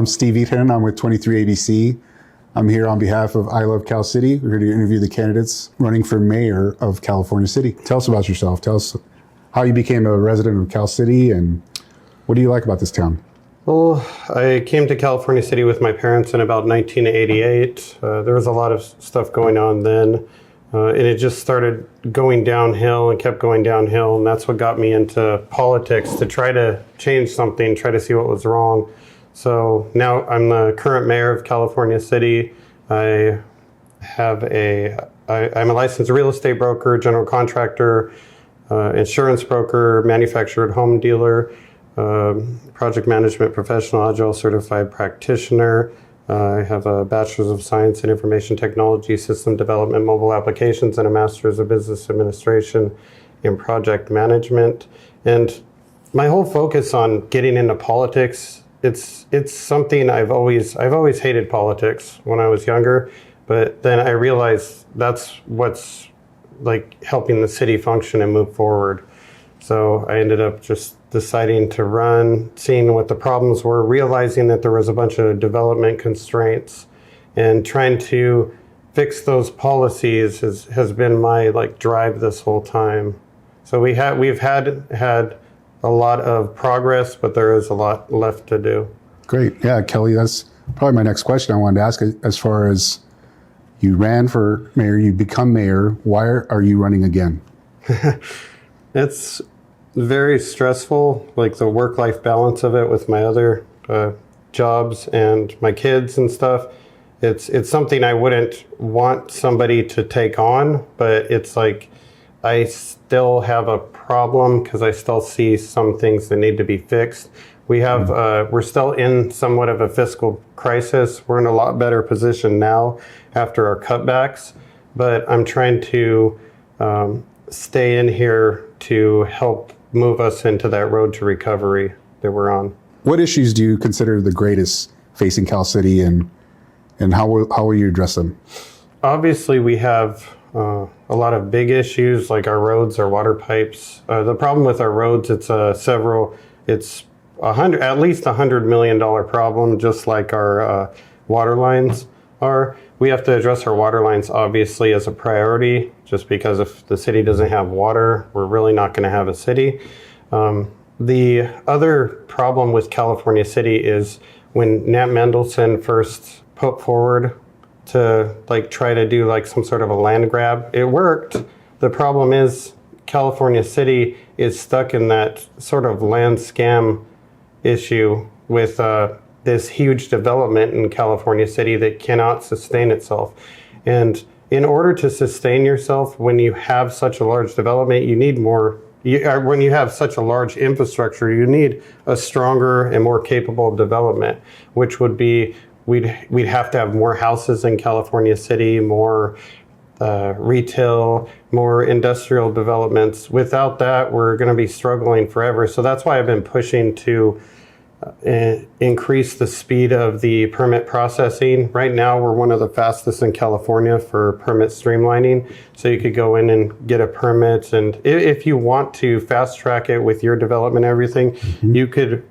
I'm Steve Eaton. I'm with 23 ABC. I'm here on behalf of I Love Cal City. We're here to interview the candidates running for mayor of California City. Tell us about yourself. Tell us how you became a resident of Cal City and what do you like about this town? Well, I came to California City with my parents in about 1988. There was a lot of stuff going on then, and it just started going downhill and kept going downhill, and that's what got me into politics, to try to change something, try to see what was wrong. So now I'm the current mayor of California City. I'm a licensed real estate broker, general contractor, insurance broker, manufactured home dealer, project management professional, agile certified practitioner. I have a bachelor's of science in information technology, system development, mobile applications, and a master's of business administration in project management. And my whole focus on getting into politics, it's something I've always hated politics when I was younger, but then I realized that's what's like helping the city function and move forward. So I ended up just deciding to run, seeing what the problems were, realizing that there was a bunch of development constraints, and trying to fix those policies has been my like drive this whole time. So we've had a lot of progress, but there is a lot left to do. Great. Yeah, Kelly, that's probably my next question I wanted to ask. As far as you ran for mayor, you become mayor, why are you running again? It's very stressful, like the work-life balance of it with my other jobs and my kids and stuff. It's something I wouldn't want somebody to take on, but it's like I still have a problem because I still see some things that need to be fixed. We're still in somewhat of a fiscal crisis. We're in a lot better position now after our cutbacks, but I'm trying to stay in here to help move us into that road to recovery that we're on. What issues do you consider the greatest facing Cal City, and how will you address them? Obviously, we have a lot of big issues like our roads, our water pipes. The problem with our roads, it's at least $100 million problem, just like our water lines are. We have to address our water lines obviously as a priority, just because if the city doesn't have water, we're really not going to have a city. The other problem with California City is when Nat Mendelsohn first put forward to like try to do like some sort of a land grab, it worked. The problem is California City is stuck in that sort of land scam issue with this huge development in California City that cannot sustain itself. And in order to sustain yourself, when you have such a large development, you need more. When you have such a large infrastructure, you need a stronger and more capable development, which would be we'd have to have more houses in California City, more retail, more industrial developments. Without that, we're going to be struggling forever. So that's why I've been pushing to increase the speed of the permit processing. Right now, we're one of the fastest in California for permit streamlining. So you could go in and get a permit, and if you want to fast track it with your development and everything, you could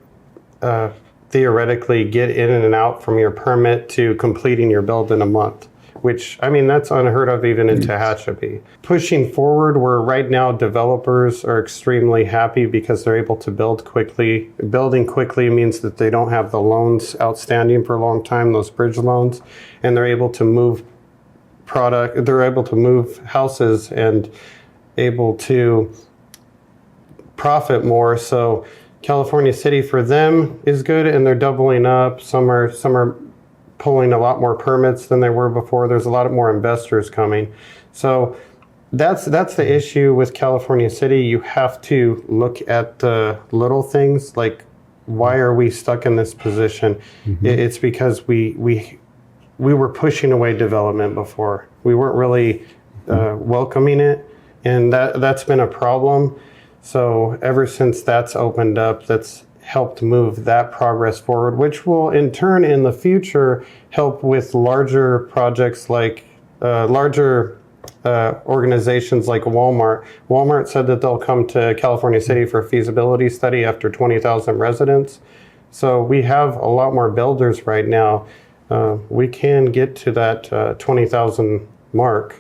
theoretically get in and out from your permit to completing your build in a month, which, I mean, that's unheard of even in Tehachapi. Pushing forward, where right now developers are extremely happy because they're able to build quickly. Building quickly means that they don't have the loans outstanding for a long time, those bridge loans, and they're able to move they're able to move houses and able to profit more. So California City for them is good, and they're doubling up. Some are pulling a lot more permits than they were before. There's a lot more investors coming. So that's the issue with California City. You have to look at the little things, like why are we stuck in this position? It's because we were pushing away development before. We weren't really welcoming it, and that's been a problem. So ever since that's opened up, that's helped move that progress forward, which will in turn in the future help with larger projects like larger organizations like Walmart. Walmart said that they'll come to California City for a feasibility study after 20,000 residents. So we have a lot more builders right now. We can get to that 20,000 mark.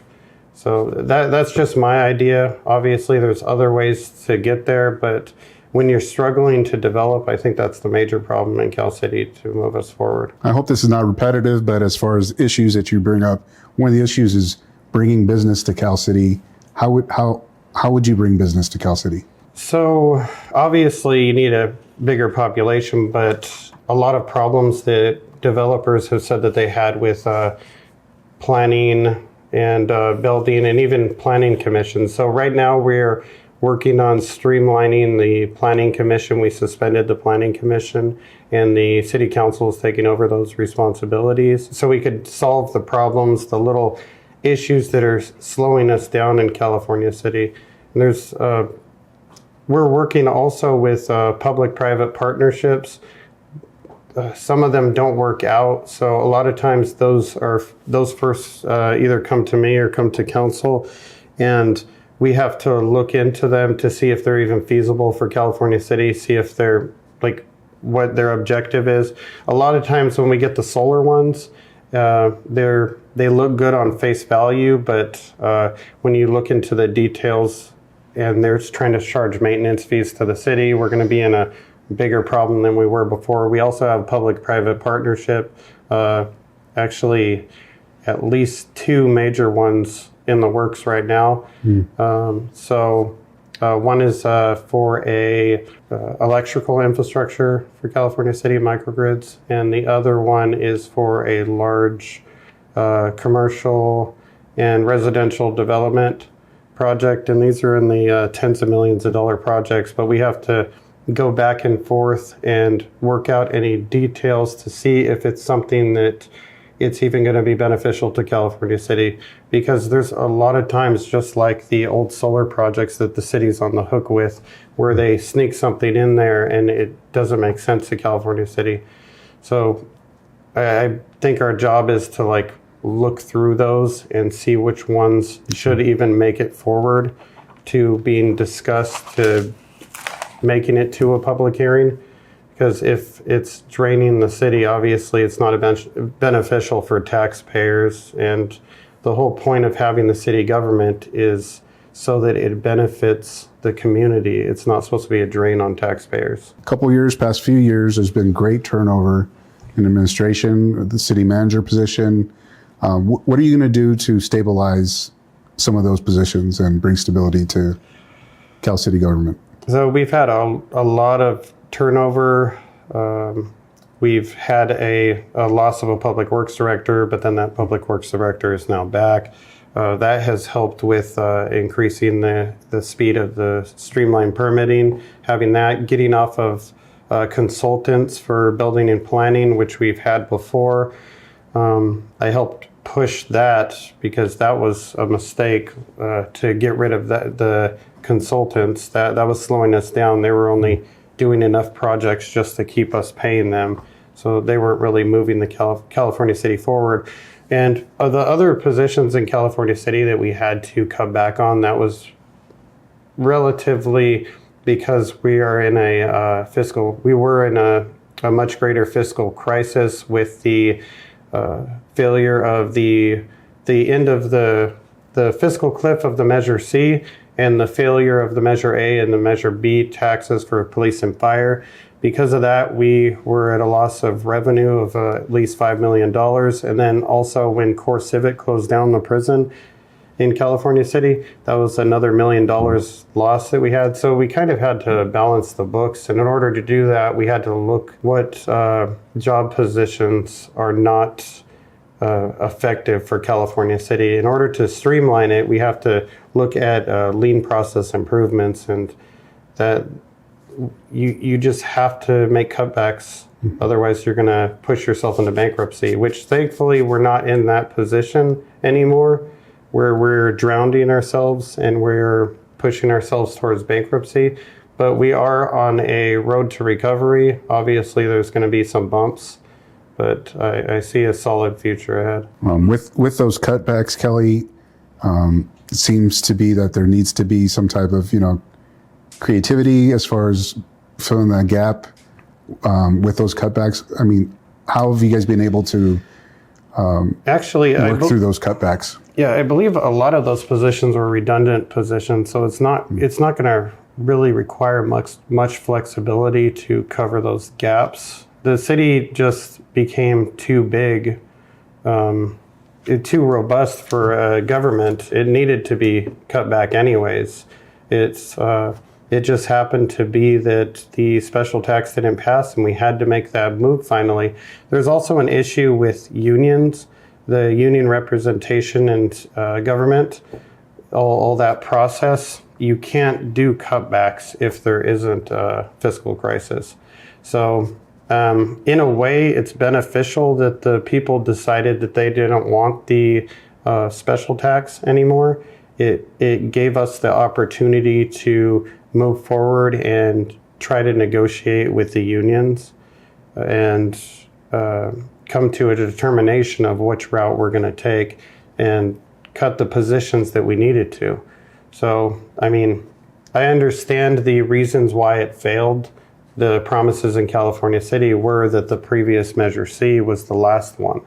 So that's just my idea. Obviously, there's other ways to get there, but when you're struggling to develop, I think that's the major problem in Cal City to move us forward. I hope this is not repetitive, but as far as issues that you bring up, one of the issues is bringing business to Cal City. How would you bring business to Cal City? So obviously you need a bigger population, but a lot of problems that developers have said that they had with planning and building and even planning commissions. So right now we're working on streamlining the planning commission. We suspended the planning commission and the city council is taking over those responsibilities. So we could solve the problems, the little issues that are slowing us down in California City. And there's, we're working also with public-private partnerships. Some of them don't work out. So a lot of times those first either come to me or come to council, and we have to look into them to see if they're even feasible for California City, see if they're like what their objective is. A lot of times when we get the solar ones, they look good on face value, but when you look into the details and they're trying to charge maintenance fees to the city, we're going to be in a bigger problem than we were before. We also have public-private partnership, actually at least 2 major ones in the works right now. One is for a electrical infrastructure for California City microgrids, and the other one is for a large commercial and residential development project. And these are in the tens of millions of dollar projects, but we have to go back and forth and work out any details to see if it's something that it's even going to be beneficial to California City, because there's a lot of times, just like the old solar projects that the city's on the hook with, where they sneak something in there and it doesn't make sense to California City. So I think our job is to like look through those and see which ones should even make it forward to being discussed, to making it to a public hearing. Because if it's draining the city, obviously it's not beneficial for taxpayers. And the whole point of having the city government is so that it benefits the community. It's not supposed to be a drain on taxpayers. Past few years, there's been great turnover in administration, the city manager position. What are you going to do to stabilize some of those positions and bring stability to Cal City government? So we've had a lot of turnover. We've had a loss of a public works director, but then that public works director is now back. That has helped with increasing the speed of the streamlined permitting, having that, getting off of consultants for building and planning, which we've had before. I helped push that because that was a mistake, to get rid of the consultants. That was slowing us down. They were only doing enough projects just to keep us paying them. So they weren't really moving the California City forward. And the other positions in California City that we had to cut back on, that was relatively because we were in a much greater fiscal crisis with the failure of the end of the fiscal cliff of the Measure C and the failure of the Measure A and the Measure B taxes for police and fire. Because of that, we were at a loss of revenue of at least $5 million. And then also when Core Civic closed down the prison in California City, that was another $1 million loss that we had. So we kind of had to balance the books. And in order to do that, we had to look what job positions are not effective for California City. In order to streamline it, we have to look at lean process improvements, and that you just have to make cutbacks. Otherwise, you're going to push yourself into bankruptcy, which thankfully we're not in that position anymore, where we're drowning ourselves and we're pushing ourselves towards bankruptcy. But we are on a road to recovery. Obviously, there's going to be some bumps, but I see a solid future ahead. With those cutbacks, Kelly, it seems to be that there needs to be some type of, creativity as far as filling that gap. with those cutbacks? I mean, how have you guys been able to Actually, work through those cutbacks? Yeah, I believe a lot of those positions were redundant positions, so it's not going to really require much flexibility to cover those gaps. The city just became too big, too robust for government. It needed to be cut back anyways. It just happened to be that the special tax didn't pass, and we had to make that move finally. There's also an issue with unions, the union representation and government, all that process. You can't do cutbacks if there isn't a fiscal crisis. So in a way, it's beneficial that the people decided that they didn't want the special tax anymore. It gave us the opportunity to move forward and try to negotiate with the unions and come to a determination of which route we're going to take and cut the positions that we needed to. So, I mean, I understand the reasons why it failed. The promises in California City were that the previous Measure C was the last one.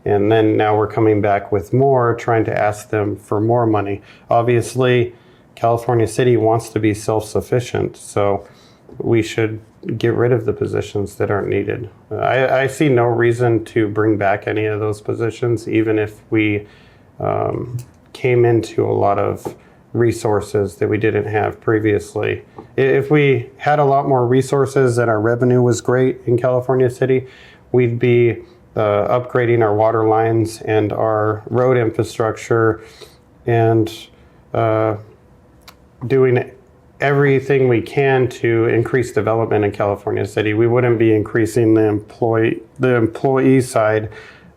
And then now we're coming back with more, trying to ask them for more money. Obviously, California City wants to be self-sufficient, so we should get rid of the positions that aren't needed. I see no reason to bring back any of those positions, even if we came into a lot of resources that we didn't have previously. If we had a lot more resources and our revenue was great in California City, we'd be upgrading our water lines and our road infrastructure and doing everything we can to increase development in California City. We wouldn't be increasing the employee side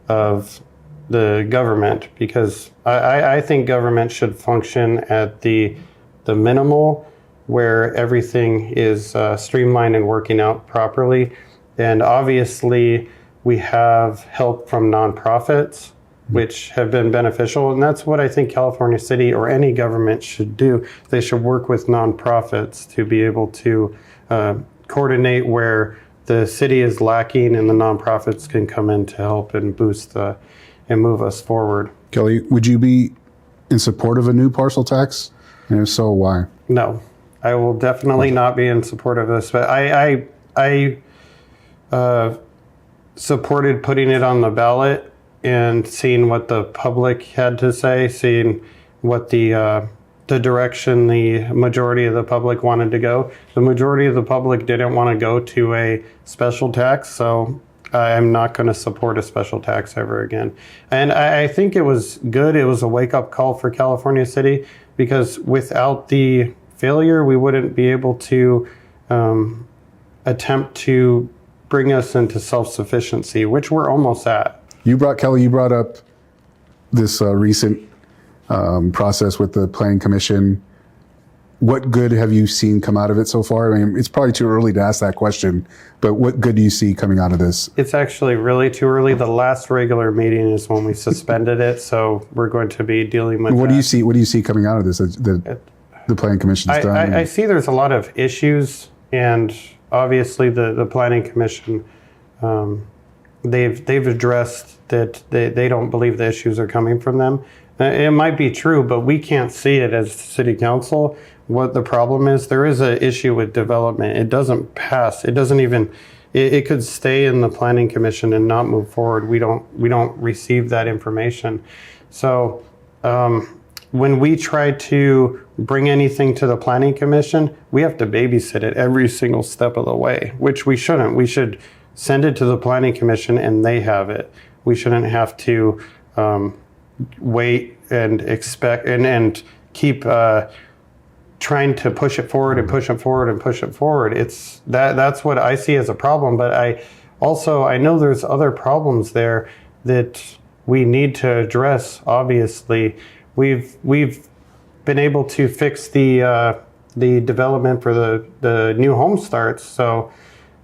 of the government, because I think government should function at the minimal, where everything is streamlined and working out properly. And obviously we have help from nonprofits, which have been beneficial. And that's what I think California City or any government should do. They should work with nonprofits to be able to coordinate where the city is lacking, and the nonprofits can come in to help and boost and move us forward. Kelly, would you be in support of a new parcel tax? And if so, why? No, I will definitely not be in support of this. But I supported putting it on the ballot and seeing what the public had to say, seeing what the direction the majority of the public wanted to go. The majority of the public didn't want to go to a special tax, so I'm not going to support a special tax ever again. And I think it was good. It was a wake-up call for California City, because without the failure, we wouldn't be able to attempt to bring us into self-sufficiency, which we're almost at. Kelly, you brought up this recent process with the Planning Commission. What good have you seen come out of it so far? I mean, it's probably too early to ask that question, but what good do you see coming out of this? It's actually really too early. The last regular meeting is when we suspended it, so we're going to be dealing with What do you see coming out of this? The Planning Commission's done. I see there's a lot of issues, and obviously the Planning Commission, they've addressed that they don't believe the issues are coming from them. It might be true, but we can't see it as City Council. What the problem is, there is an issue with development. It doesn't pass. It doesn't even. It could stay in the Planning Commission and not move forward. We don't receive that information. So when we try to bring anything to the Planning Commission, we have to babysit it every single step of the way, which we shouldn't. We should send it to the Planning Commission and they have it. We shouldn't have to wait and expect and keep trying to push it forward and push it forward and push it forward. That's what I see as a problem. But I know there's other problems there that we need to address. Obviously, we've been able to fix the development for the new home starts. So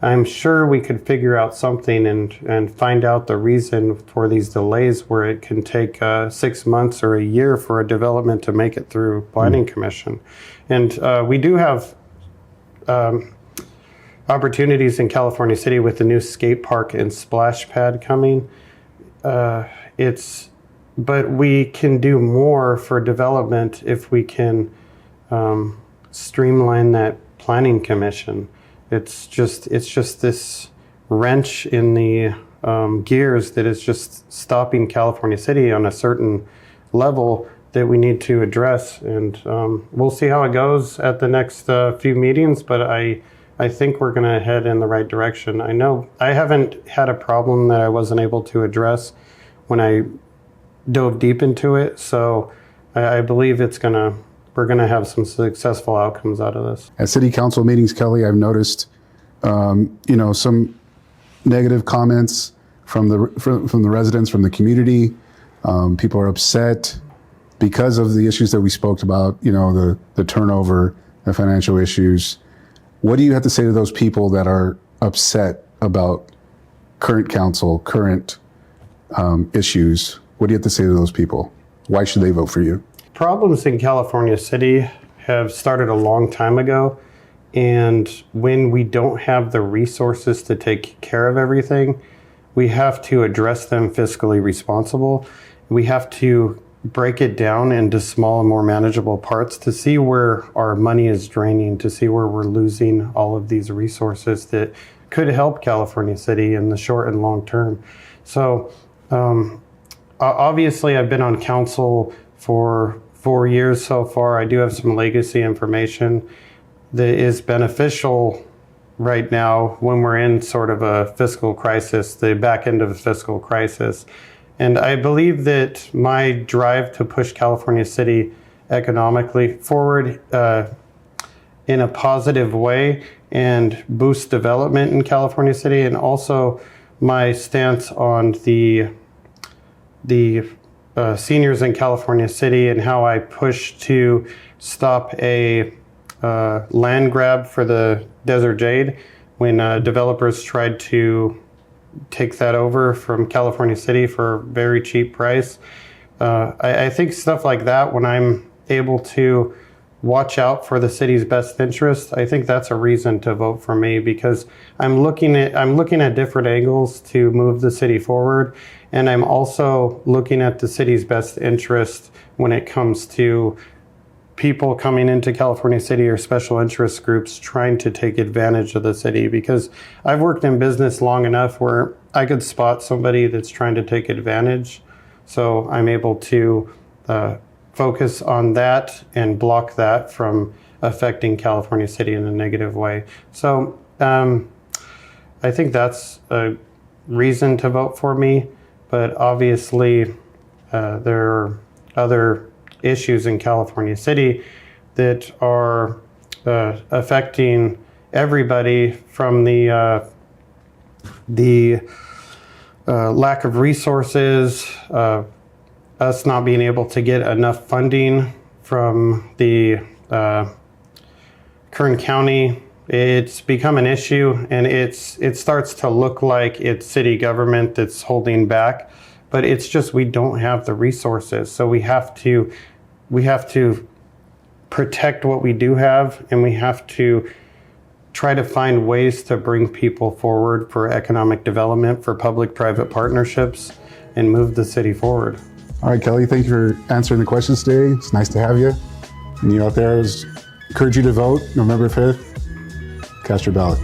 I'm sure we could figure out something and find out the reason for these delays, where it can take 6 months or a year for a development to make it through Planning Commission. And we do have opportunities in California City with the new skate park and splash pad coming. But we can do more for development if we can streamline that planning commission. It's just this wrench in the gears that is just stopping California City on a certain level that we need to address. And we'll see how it goes at the next few meetings, but I think we're going to head in the right direction. I know I haven't had a problem that I wasn't able to address when I dove deep into it. So I believe we're going to have some successful outcomes out of this. At city council meetings, Kelly, I've noticed, some negative comments from the residents, from the community. People are upset because of the issues that we spoke about, the turnover, the financial issues. What do you have to say to those people that are upset about current council, current issues? What do you have to say to those people? Why should they vote for you? Problems in California City have started a long time ago. And when we don't have the resources to take care of everything, we have to address them fiscally responsible. We have to break it down into small and more manageable parts to see where our money is draining, to see where we're losing all of these resources that could help California City in the short and long term. So obviously I've been on council for 4 years so far. I do have some legacy information that is beneficial right now when we're in sort of a fiscal crisis, the back end of a fiscal crisis. And I believe that my drive to push California City economically forward in a positive way and boost development in California City, and also my stance on the seniors in California City and how I push to stop a land grab for the Desert Jade when developers tried to take that over from California City for a very cheap price. I think stuff like that, when I'm able to watch out for the city's best interest, I think that's a reason to vote for me, because I'm looking at different angles to move the city forward, and I'm also looking at the city's best interest when it comes to people coming into California City or special interest groups trying to take advantage of the city, because I've worked in business long enough where I could spot somebody that's trying to take advantage. So I'm able to focus on that and block that from affecting California City in a negative way. So I think that's a reason to vote for me, but obviously there are other issues in California City that are affecting everybody, from the lack of resources, us not being able to get enough funding from the Kern County. It's become an issue, and it starts to look like it's city government that's holding back, but it's just we don't have the resources. So we have to protect what we do have, and we have to try to find ways to bring people forward for economic development, for public-private partnerships, and move the city forward. All right, Kelly, thank you for answering the questions today. It's nice to have you. And you out there, I encourage you to vote November 5th. Cast your ballot.